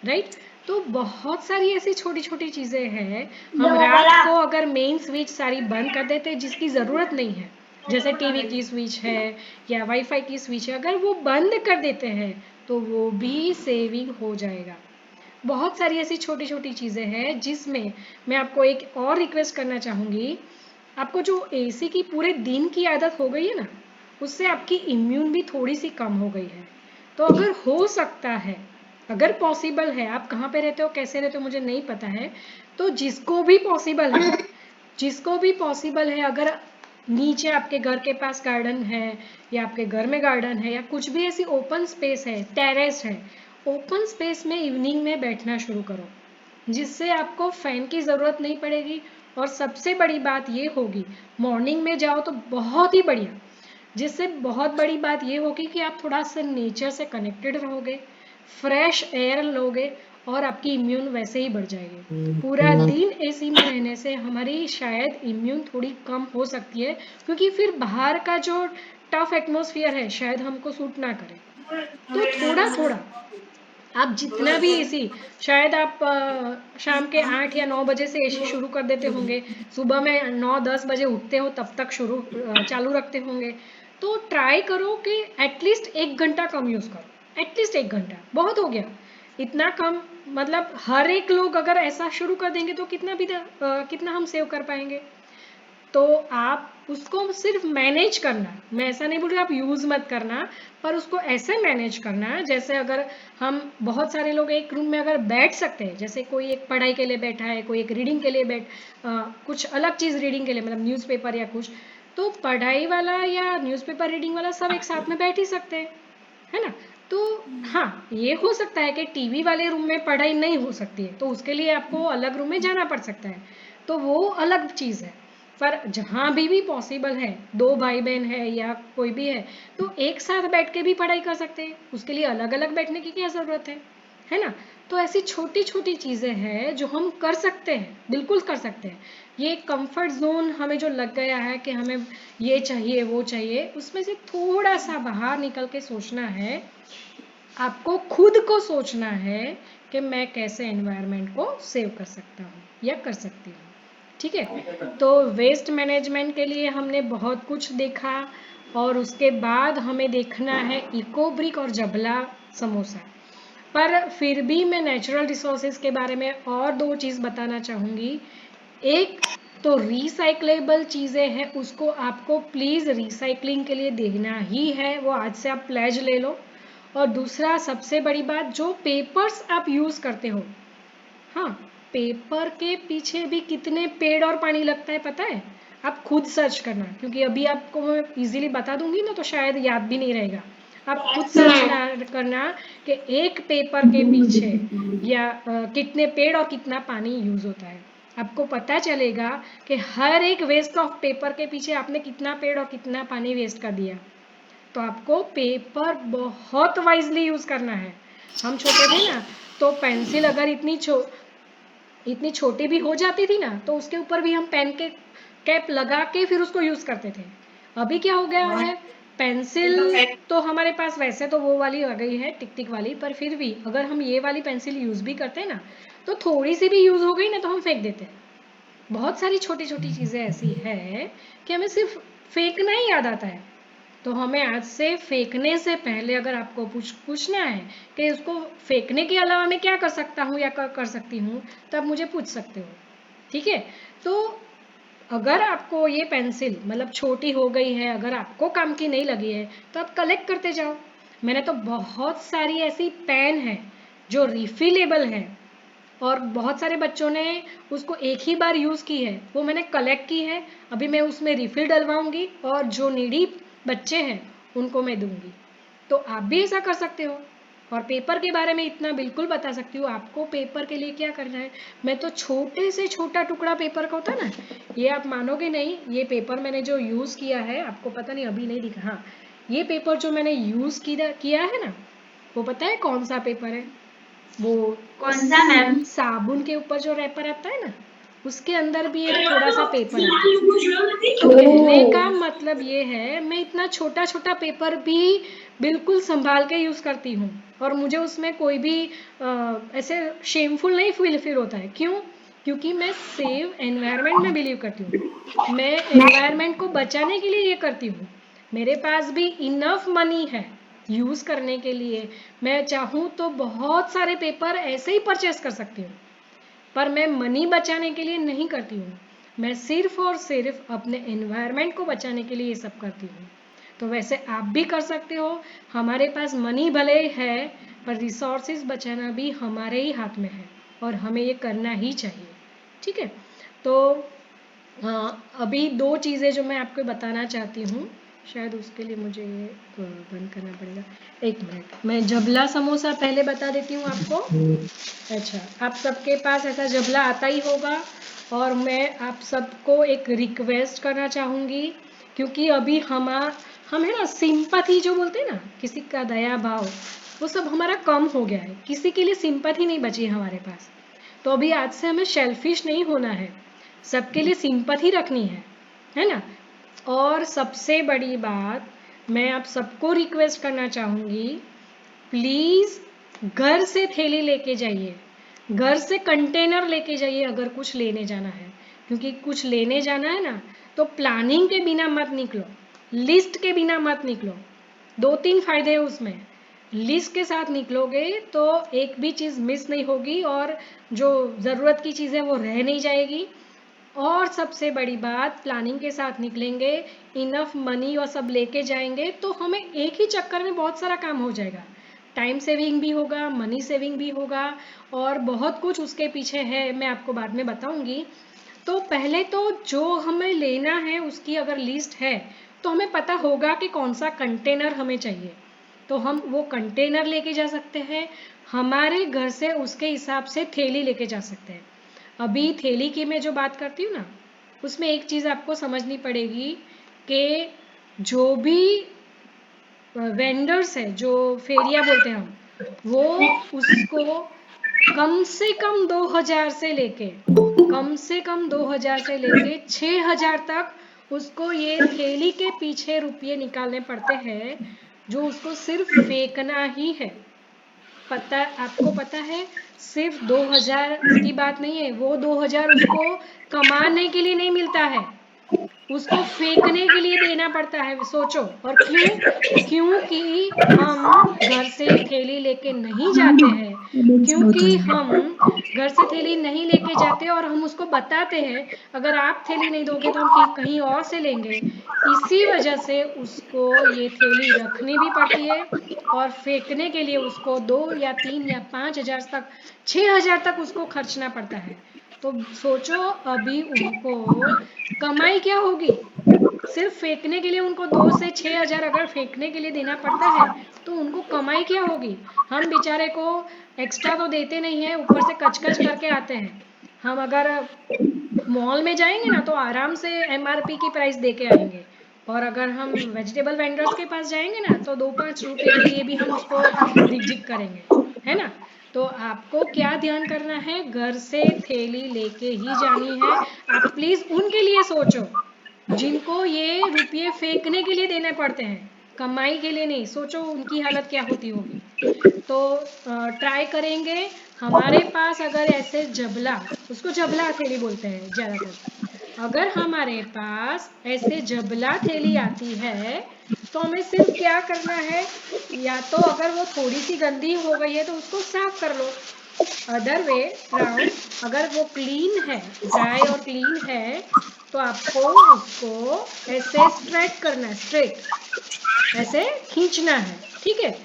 A: राइट। तो बहुत सारी ऐसी छोटी छोटी चीज़ें हैं, हम रात को अगर मेन स्विच सारी बंद कर देते हैं जिसकी ज़रूरत नहीं है, जैसे टीवी की स्विच है या वाईफाई की स्विच है, अगर वो बंद कर देते हैं तो वो भी सेविंग हो जाएगा। बहुत सारी ऐसी छोटी छोटी चीज़ें हैं जिसमें मैं आपको एक और रिक्वेस्ट करना चाहूँगी, आपको जो एसी की पूरे दिन की आदत हो गई है ना, उससे आपकी इम्यून भी थोड़ी सी कम हो गई है। तो अगर हो सकता है, अगर पॉसिबल है, आप कहाँ पे रहते हो कैसे रहते हो मुझे नहीं पता है, तो जिसको भी पॉसिबल है, जिसको भी पॉसिबल है, अगर नीचे आपके घर के पास गार्डन है या आपके घर में गार्डन है या कुछ भी ऐसी ओपन स्पेस है, टेरेस है, ओपन स्पेस में इवनिंग में बैठना शुरू करो, जिससे आपको फैन की ज़रूरत नहीं पड़ेगी। और सबसे बड़ी बात ये होगी, मॉर्निंग में जाओ तो बहुत ही बढ़िया, जिससे बहुत बड़ी बात ये होगी कि आप थोड़ा सा नेचर से कनेक्टेड रहोगे, फ्रेश एयर लोगे और आपकी इम्यून वैसे ही बढ़ जाएगी। पूरा दिन एसी में रहने से हमारी शायद इम्यून थोड़ी कम हो सकती है, क्योंकि फिर बाहर का जो टफ एटमॉस्फेयर है शायद हमको सूट ना करे। तो थोड़ा थोड़ा आप जितना भी एसी, शायद आप शाम के 8 या 9 बजे से एसी शुरू कर देते होंगे, सुबह में 9-10 बजे उठते हो तब तक चालू रखते होंगे, तो ट्राई करो कि एटलीस्ट 1 घंटा कम यूज़ करो, एटलीस्ट 1 घंटा बहुत हो गया, इतना कम। मतलब हर एक लोग अगर ऐसा शुरू कर देंगे तो कितना हम सेव कर पाएंगे। तो आप उसको सिर्फ मैनेज करना, मैं ऐसा नहीं बोल रही आप यूज़ मत करना, पर उसको ऐसे मैनेज करना जैसे अगर हम बहुत सारे लोग एक रूम में अगर बैठ सकते हैं, जैसे कोई एक पढ़ाई के लिए बैठा है, कोई एक रीडिंग के लिए कुछ अलग चीज़ रीडिंग के लिए, मतलब न्यूज़पेपर या कुछ, तो पढ़ाई वाला या न्यूज़पेपर रीडिंग वाला सब एक साथ में बैठ ही सकते हैं, है ना। तो हाँ, ये हो सकता है कि टीवी वाले रूम में पढ़ाई नहीं हो सकती है, तो उसके लिए आपको अलग रूम में जाना पड़ सकता है, तो वो अलग चीज़ है। पर जहाँ भी पॉसिबल है, 2 भाई बहन है या कोई भी है, तो एक साथ बैठ के भी पढ़ाई कर सकते हैं, उसके लिए अलग अलग बैठने की क्या ज़रूरत है ना। तो ऐसी छोटी छोटी चीज़ें हैं जो हम कर सकते हैं, बिल्कुल कर सकते हैं। ये कंफर्ट जोन हमें जो लग गया है कि हमें ये चाहिए वो चाहिए, उसमें से थोड़ा सा बाहर निकल के सोचना है, आपको खुद को सोचना है कि मैं कैसे एनवायरनमेंट को सेव कर सकता हूँ या कर सकती हूँ। ठीक है, तो वेस्ट मैनेजमेंट के लिए हमने बहुत कुछ देखा, और उसके बाद हमें देखना है इको ब्रिक और जबला समोसा। पर फिर भी मैं नेचुरल रिसोर्सेज के बारे में और 2 चीज़ बताना चाहूँगी। एक तो रिसाइक्लेबल चीज़ें हैं, उसको आपको प्लीज़ रिसाइकलिंग के लिए देना ही है, वो आज से आप प्लेज ले लो। और दूसरा सबसे बड़ी बात, जो पेपर्स आप यूज़ करते हो, हाँ, पेपर के पीछे भी कितने पेड़ और पानी लगता है पता है, आप खुद सर्च करना, क्योंकि अभी आपको मैं इजीली बता दूंगी ना तो शायद याद भी नहीं रहेगा। आप खुद सर्च करना कि एक पेपर के पीछे या कितने पेड़ और कितना पानी यूज़ होता है, आपको पता चलेगा कि हर एक वेस्ट ऑफ पेपर के पीछे आपने कितना पेड़ और कितना पानी वेस्ट कर दिया। तो आपको पेपर बहुत वाइजली यूज़ करना है। हम छोटे थे ना, तो पेंसिल अगर इतनी छोटी भी हो जाती थी ना, तो उसके ऊपर भी हम पेन के कैप लगा के फिर उसको यूज़ करते थे। अभी क्या हो गया है, पेंसिल तो हमारे पास वैसे तो वो वाली आ गई है टिक टिक वाली, पर फिर भी अगर हम ये वाली पेंसिल यूज़ भी करते हैं ना, तो थोड़ी सी भी यूज़ हो गई ना तो हम फेंक देते हैं। बहुत सारी छोटी छोटी चीज़ें ऐसी है कि हमें सिर्फ फेंकना ही याद आता है। तो हमें आज से फेंकने से पहले अगर आपको पूछना है कि उसको फेंकने के अलावा मैं क्या कर सकता हूँ या कर सकती हूँ, तो आप मुझे पूछ सकते हो। ठीक है, तो अगर आपको ये पेंसिल मतलब छोटी हो गई है, अगर आपको काम की नहीं लगी है, तो आप कलेक्ट करते जाओ। मैंने तो बहुत सारी ऐसी पेन है जो रिफिलेबल है, और बहुत सारे बच्चों ने उसको एक ही बार यूज़ की है, वो मैंने कलेक्ट की है। अभी मैं उसमें रिफ़िल डलवाऊंगी और जो नीडी बच्चे हैं उनको मैं दूंगी। तो आप भी ऐसा कर सकते हो। और पेपर के बारे में इतना बिल्कुल बता सकती हूँ, आपको पेपर के लिए क्या करना है। मैं तो छोटे से छोटा टुकड़ा पेपर का होता है ना, ये आप मानोगे नहीं, ये पेपर मैंने जो यूज़ किया है, आपको पता नहीं अभी नहीं दिखा, हाँ, ये पेपर जो मैंने यूज़ किया है ना, वो पता है कौन सा पेपर है? वो
B: कौन सा मैम?
A: साबुन के ऊपर जो रैपर आता है ना, उसके अंदर भी एक थोड़ा सा पेपर आता है। तो कहने का मतलब ये है, मैं इतना छोटा छोटा पेपर भी बिल्कुल संभाल के यूज करती हूँ, और मुझे उसमें कोई भी ऐसे शेमफुल नहीं फील होता है। क्यों? क्योंकि मैं सेव एनवायरनमेंट में बिलीव करती हूँ, मैं एनवायरनमेंट को बचाने के लिए ये करती हूँ। मेरे पास भी इनफ मनी है यूज करने के लिए, मैं चाहूँ तो बहुत सारे पेपर ऐसे ही परचेस कर सकती हूँ, पर मैं मनी बचाने के लिए नहीं करती हूँ। मैं सिर्फ और सिर्फ अपने एनवायरनमेंट को बचाने के लिए ये सब करती हूँ। तो वैसे आप भी कर सकते हो। हमारे पास मनी भले है, पर रिसोर्सेज बचाना भी हमारे ही हाथ में है, और हमें ये करना ही चाहिए। ठीक है? तो अभी दो चीज़ें जो मैं आपको बताना चाहती हूँ, शायद उसके लिए मुझे ये बंद करना पड़ेगा। एक मिनट, मैं जबला समोसा पहले बता देती हूँ आपको। अच्छा, आप सबके पास ऐसा जबला आता ही होगा, और मैं आप सबको एक रिक्वेस्ट करना चाहूँगी, क्योंकि अभी हम है ना, सिंपैथी जो बोलते हैं ना, किसी का दया भाव, वो सब हमारा कम हो गया है। किसी के लिए सिंपैथी नहीं बची है हमारे पास। तो अभी आज से हमें शेल्फिश नहीं होना है, सबके लिए सिंपैथी रखनी है ना। और सबसे बड़ी बात, मैं आप सबको रिक्वेस्ट करना चाहूँगी, प्लीज़ घर से थैली लेके जाइए, घर से कंटेनर लेके जाइए अगर कुछ लेने जाना है। क्योंकि कुछ लेने जाना है ना, तो प्लानिंग के बिना मत निकलो, लिस्ट के बिना मत निकलो। दो तीन फायदे हैं उसमें। लिस्ट के साथ निकलोगे तो एक भी चीज़ मिस नहीं होगी, और जो ज़रूरत की चीज़ है वो रह नहीं जाएगी। और सबसे बड़ी बात, प्लानिंग के साथ निकलेंगे, इनफ मनी और सब लेके जाएंगे, तो हमें एक ही चक्कर में बहुत सारा काम हो जाएगा। टाइम सेविंग भी होगा, मनी सेविंग भी होगा, और बहुत कुछ उसके पीछे है, मैं आपको बाद में बताऊंगी। तो पहले तो जो हमें लेना है उसकी अगर लिस्ट है, तो हमें पता होगा कि कौन सा कंटेनर हमें चाहिए, तो हम वो कंटेनर लेके जा सकते हैं। हमारे घर से उसके हिसाब से थैली लेके जा सकते हैं। अभी थैली की मैं जो बात करती हूँ ना, उसमें एक चीज़ आपको समझनी पड़ेगी कि जो भी वेंडर्स है, जो फेरिया बोलते हैं हम, वो उसको कम से कम 2000 से लेके, कम से कम 2000 से लेके 6000 तक उसको ये थैली के पीछे रुपये निकालने पड़ते हैं, जो उसको सिर्फ फेंकना ही है। पता, आपको पता है, सिर्फ 2000 की बात नहीं है, वो 2000 उसको कमाने के लिए नहीं मिलता है, उसको फेंकने के लिए देना पड़ता है। सोचो। और क्यों? क्योंकि हम घर से थैली लेके नहीं जाते हैं, क्योंकि हम घर से थैली नहीं लेके जाते और हम उसको बताते हैं अगर आप थैली नहीं दोगे तो हम कहीं और से लेंगे। इसी वजह से उसको ये थैली रखनी भी पड़ती है, और फेंकने के लिए उसको 2 या 3 या 5000 तक, 6000 तक उसको खर्चना पड़ता है। तो सोचो, अभी उनको कमाई क्या होगी? सिर्फ फेंकने के लिए उनको 2 से 6000 अगर फेंकने के लिए देना पड़ता है, तो उनको कमाई क्या होगी? हम बेचारे को एक्स्ट्रा तो देते नहीं है, ऊपर से कचकच करके आते हैं। हम अगर मॉल में जाएंगे ना, तो आराम से MRP की प्राइस दे के आएंगे, और अगर हम वेजिटेबल वेंडर्स के पास जाएंगे ना, तो 2-5 रुपए के लिए भी हम उसको रिजिक करेंगे, है ना। तो आपको क्या ध्यान करना है, घर से थैली लेके ही जानी है। आप प्लीज उनके लिए सोचो जिनको ये रुपये फेंकने के लिए देने पड़ते हैं, कमाई के लिए नहीं। सोचो उनकी हालत क्या होती होगी। तो ट्राई करेंगे। हमारे पास अगर ऐसे जबला, उसको जबला थैली बोलते हैं ज़्यादातर, अगर हमारे पास ऐसे जबला थैली आती है, तो हमें सिर्फ क्या करना है, या तो अगर वो थोड़ी सी गंदी हो गई है तो उसको साफ कर लो, अदर वे राउंड अगर वो क्लीन है, ड्राई और क्लीन है, तो आपको उसको ऐसे स्ट्रेट करना है, स्ट्रेट ऐसे खींचना है। ठीक है?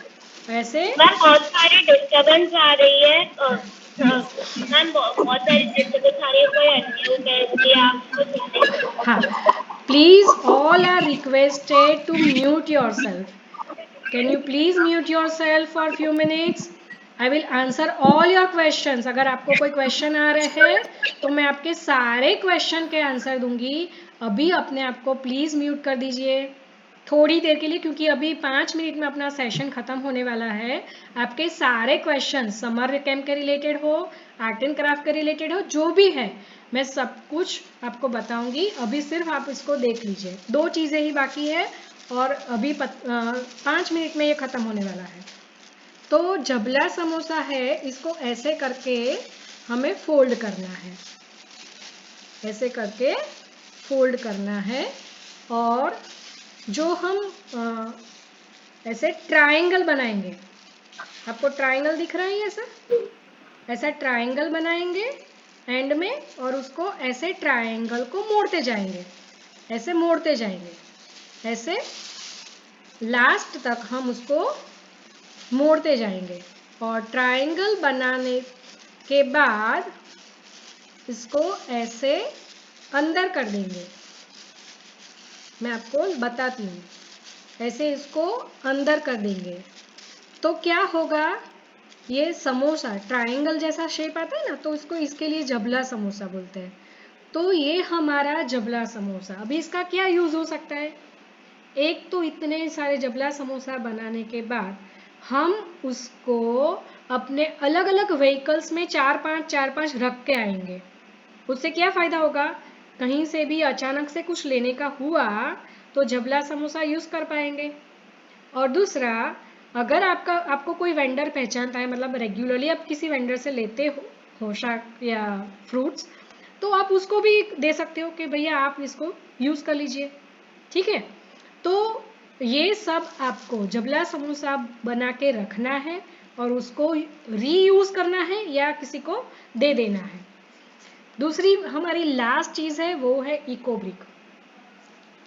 A: ऐसे।
B: मैम बहुत सारी डिस्टरबेंस आ रही है। मैम बहुत सारी डिस्टरबेंस आ रही है, कोई अनम्यूट है इसलिए आपको सुनने।
A: हाँ, please all are requested to mute yourself. Can you please mute yourself for few minutes? I will answer all your questions. अगर आपको कोई क्वेश्चन आ रहे हैं तो मैं आपके सारे क्वेश्चन के आंसर दूंगी। अभी अपने आप को प्लीज म्यूट कर दीजिए। थोड़ी देर के लिए, क्योंकि अभी 5 मिनट में अपना सेशन खत्म होने वाला है। आपके सारे क्वेश्चन समर कैंप के रिलेटेड हो, आर्ट एंड क्राफ्ट के रिलेटेड हो, जो भी है मैं सब कुछ आपको बताऊंगी। अभी सिर्फ आप इसको देख लीजिए, 2 चीज़ें ही बाकी है और अभी 5 मिनट में ये खत्म होने वाला है। तो जबला समोसा है, इसको ऐसे करके हमें फोल्ड करना है, ऐसे करके फोल्ड करना है। और जो हम ऐसे ट्रायंगल बनाएंगे, आपको ट्रायंगल दिख रहा है ऐसा, ऐसा ट्रायंगल बनाएंगे एंड में, और उसको ऐसे ट्रायंगल को मोड़ते जाएंगे, ऐसे मोड़ते जाएंगे, ऐसे लास्ट तक हम उसको मोड़ते जाएंगे। और ट्रायंगल बनाने के बाद इसको ऐसे अंदर कर देंगे। मैं आपको बताती हूँ, ऐसे इसको अंदर कर देंगे तो क्या होगा, ये समोसा ट्रायंगल जैसा शेप आता है ना, तो इसको इसके लिए जबला समोसा बोलते हैं। तो ये हमारा जबला समोसा। अभी इसका क्या यूज़ हो सकता है, एक तो इतने सारे जबला समोसा बनाने के बाद हम उसको अपने अलग अलग व्हीकल्स में 4-5 रख के आएंगे। उससे क्या फ़ायदा होगा, कहीं से भी अचानक से कुछ लेने का हुआ तो जबला समोसा यूज़ कर पाएंगे। और दूसरा, अगर आपको कोई वेंडर पहचानता है, मतलब रेगुलरली आप किसी वेंडर से लेते हो पोशाक या फ्रूट्स, तो आप उसको भी दे सकते हो कि भैया आप इसको यूज़ कर लीजिए। ठीक है, तो ये सब आपको जबला समोसा बना के रखना है और उसको रीयूज़ करना है या किसी को दे देना है। दूसरी हमारी लास्ट चीज़ है वो है इको ब्रिक।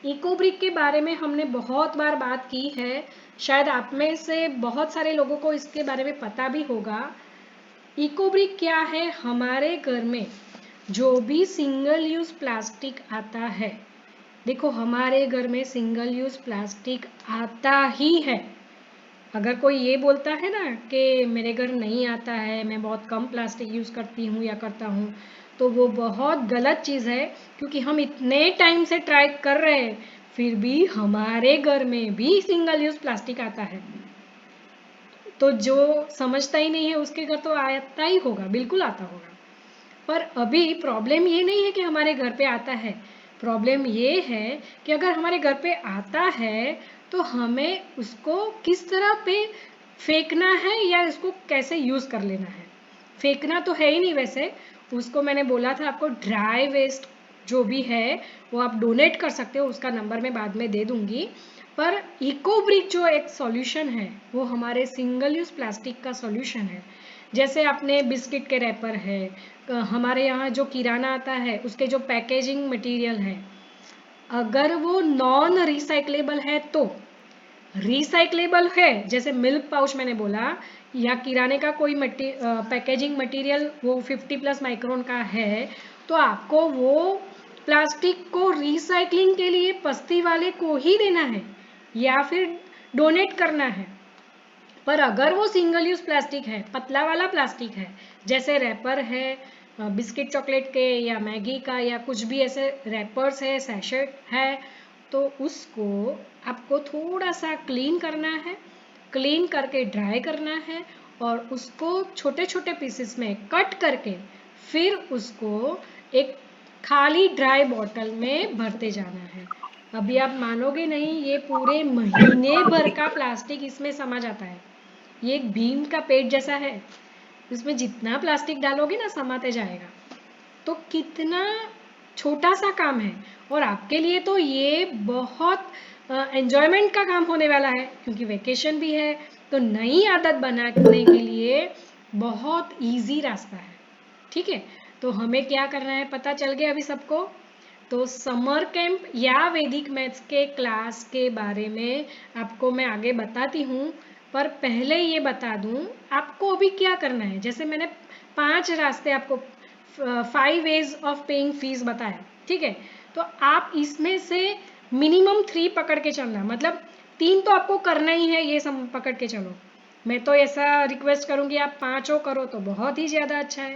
A: इको ब्रिक के बारे में हमने बहुत बार बात की है, शायद आप में से बहुत सारे लोगों को इसके बारे में पता भी होगा। इको ब्रिक क्या है, हमारे घर में जो भी सिंगल यूज़ प्लास्टिक आता है, देखो हमारे घर में सिंगल यूज़ प्लास्टिक आता ही है। अगर कोई ये बोलता है ना कि मेरे घर नहीं आता है, मैं बहुत कम प्लास्टिक यूज़ करती हूँ या करता हूँ, तो वो बहुत गलत चीज़ है, क्योंकि हम इतने टाइम से ट्राई कर रहे हैं फिर भी हमारे घर में भी सिंगल यूज़ प्लास्टिक आता है। तो जो समझता ही नहीं है उसके घर तो आता ही होगा, बिल्कुल आता होगा। पर अभी प्रॉब्लम ये नहीं है कि हमारे घर पे आता है, प्रॉब्लम ये है कि अगर हमारे घर पे आता है तो हमें उसको किस तरह पे फेंकना है या इसको कैसे यूज़ कर लेना है। फेंकना तो है ही नहीं, वैसे उसको मैंने बोला था आपको ड्राई वेस्ट जो भी है वो आप डोनेट कर सकते हो, उसका नंबर मैं बाद में दे दूंगी। पर इको ब्रिक जो एक सॉल्यूशन है वो हमारे सिंगल यूज़ प्लास्टिक का सॉल्यूशन है। जैसे अपने बिस्किट के रैपर है, हमारे यहाँ जो किराना आता है उसके जो पैकेजिंग मटेरियल है, अगर वो नॉन रिसाइक्लेबल है तो रिसाइक्लेबल है, जैसे मिल्क पाउच मैंने बोला, या किराने का कोई पैकेजिंग मटेरियल वो 50+ माइक्रोन का है, तो आपको वो प्लास्टिक को रिसाइकलिंग के लिए बस्ती वाले को ही देना है या फिर डोनेट करना है। पर अगर वो सिंगल यूज़ प्लास्टिक है, पतला वाला प्लास्टिक है, जैसे रैपर है बिस्किट चॉकलेट के या मैगी का या कुछ भी ऐसे रैपर्स है, सैशेट है, तो उसको आपको थोड़ा सा क्लीन करना है, क्लीन करके ड्राई करना है और उसको छोटे छोटे पीसेस में कट करके फिर उसको एक खाली ड्राई बॉटल में भरते जाना है। अभी आप मानोगे नहीं, ये पूरे महीने भर का प्लास्टिक इसमें समा जाता है। ये एक भीम का पेट जैसा है, इसमें जितना प्लास्टिक डालोगे ना समाते जाएगा। तो कितना छोटा सा काम है और आपके लिए तो ये बहुत एंजॉयमेंट का काम होने वाला है, क्योंकि वेकेशन भी है। तो नई आदत बनाने के लिए बहुत इजी रास्ता है। ठीक है, तो हमें क्या करना है पता चल गया अभी सबको। तो समर कैंप या वैदिक मैथ्स के क्लास के बारे में आपको मैं आगे बताती हूँ, पर पहले ये बता दूँ आपको अभी क्या करना है। जैसे मैंने 5 रास्ते आपको 5 वेज ऑफ पेइंग फीस बताया, ठीक है, तो आप इसमें से मिनिमम 3 पकड़ के चलना, मतलब 3 तो आपको करना ही है, ये सब पकड़ के चलो। मैं तो ऐसा रिक्वेस्ट करूँगी आप 5 करो तो बहुत ही ज़्यादा अच्छा है,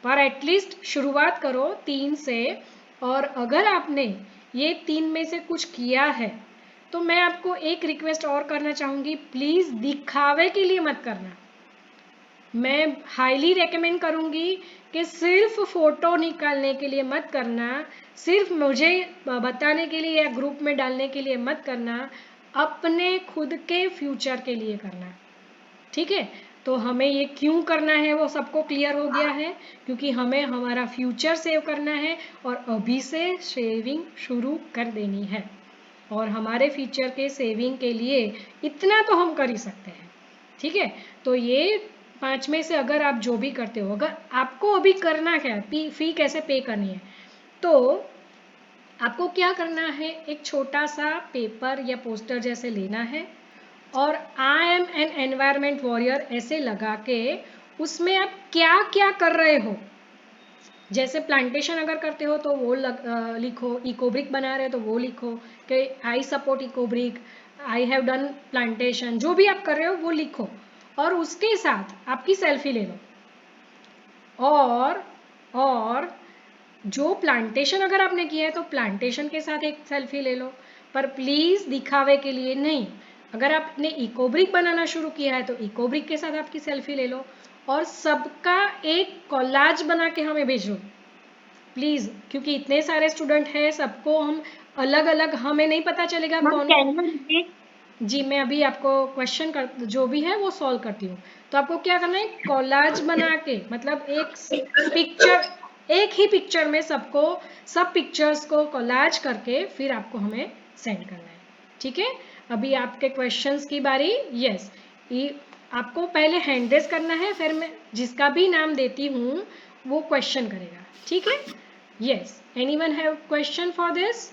A: पर एटलीस्ट शुरुआत करो 3 से। और अगर आपने ये 3 में से कुछ किया है तो मैं आपको एक रिक्वेस्ट और करना चाहूँगी, प्लीज़ दिखावे के लिए मत करना। मैं हाईली रेकमेंड करूँगी कि सिर्फ फ़ोटो निकालने के लिए मत करना, सिर्फ मुझे बताने के लिए या ग्रुप में डालने के लिए मत करना, अपने खुद के फ्यूचर के लिए करना। ठीक है, तो हमें ये क्यों करना है वो सबको क्लियर हो गया है, क्योंकि हमें हमारा फ्यूचर सेव करना है और अभी से सेविंग शुरू कर देनी है। और हमारे फ्यूचर के सेविंग के लिए इतना तो हम कर ही सकते हैं। ठीक है, तो ये 5 में से अगर आप जो भी करते हो, अगर आपको अभी करना क्या है, फी कैसे पे करनी है, तो आपको क्या करना है, एक छोटा सा पेपर या पोस्टर जैसे लेना है और I am an environment warrior ऐसे लगा के उसमें आप क्या क्या कर रहे हो, जैसे प्लांटेशन अगर करते हो तो वो लिखो, इकोब्रिक बना रहे हो तो वो लिखो कि I support ecobrick, I have done plantation, जो भी आप कर रहे हो वो लिखो और उसके साथ आपकी सेल्फी ले लो। और जो प्लांटेशन अगर आपने किया है तो प्लांटेशन के साथ एक सेल्फी ले लो, पर प्लीज़ दिखावे के लिए नहीं। अगर आपने इकोब्रिक बनाना शुरू किया है तो इकोब्रिक के साथ आपकी सेल्फी ले लो और सबका एक कोलाज बना के हमें भेजो प्लीज़, क्योंकि इतने सारे स्टूडेंट हैं, सबको हम अलग अलग, हमें नहीं पता चलेगा कौन। जी, मैं अभी आपको क्वेश्चन कर जो भी है वो सॉल्व करती हूँ। तो आपको क्या करना है, कोलाज बना के, मतलब एक ही पिक्चर में सब पिक्चर्स को कोलाज करके फिर आपको हमें सेंड करना है। ठीक है, अभी आपके क्वेश्चंस की बारी। यस, आपको पहले हैंड रेज करना है, फिर मैं जिसका भी नाम देती हूँ वो क्वेश्चन करेगा। ठीक है, yes, anyone have question for this?